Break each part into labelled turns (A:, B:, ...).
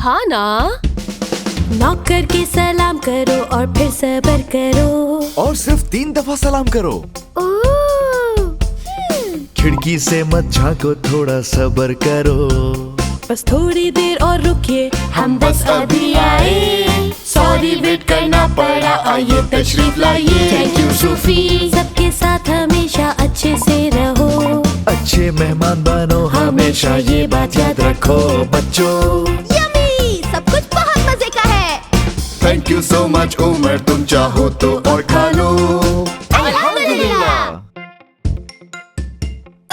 A: हाँ ना।
B: नॉक करके सलाम करो और फिर सब्र करो।
C: और सिर्फ 3 दफा सलाम करो। खिड़की से मत झांको, थोड़ा सब्र करो।
B: बस थोड़ी देर और रुकिए,
D: हम बस अभी आए। सॉरी वेट करना पड़ा, आइए तशरीफ लाइए। थैंक यू सूफी।
B: सबके साथ हमेशा अच्छे से रहो।
C: अच्छे मेहमान बनो, हमेशा ये बात याद रखो बच्चों।
D: यम्मी, सब कुछ बहुत मजे का है।
C: Thank you so much Umar, तुम चाहो तो और खा लो।
D: अल्हम्दुलिल्लाह।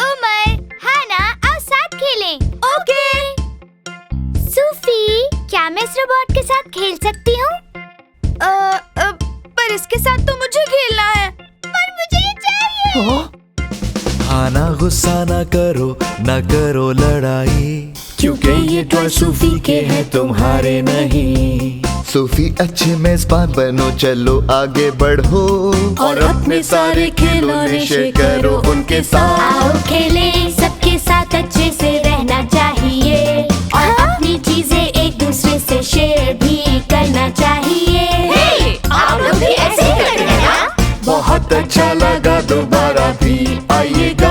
D: उमर, हाना, आओ साथ खेलें। ओके। सूफी, क्या मैं इस रोबोट के साथ खेल सकती हूँ? पर इसके साथ तो मुझे खेलना है। पर मुझे ये चाहिए।
C: हाँ ना, गुस्सा ना करो, ना करो लड़ाई,
D: क्योंकि ये टॉय सूफी के हैं, तुम्हारे नहीं।
C: सूफी अच्छे मेजबान बनो, चलो आगे बढ़ो
D: और अपने सारे खिलौने शेयर करो उनके साथ। आओ खेलें, सबके साथ अच्छे से रहना चाहिए। और अपनी चीजें एक दूसरे से शेयर भी करना चाहिए। आप लोग भी ऐसे ही करते हैं ना?
C: बहुत अच्छा लगा, दोबारा भी आइएगा।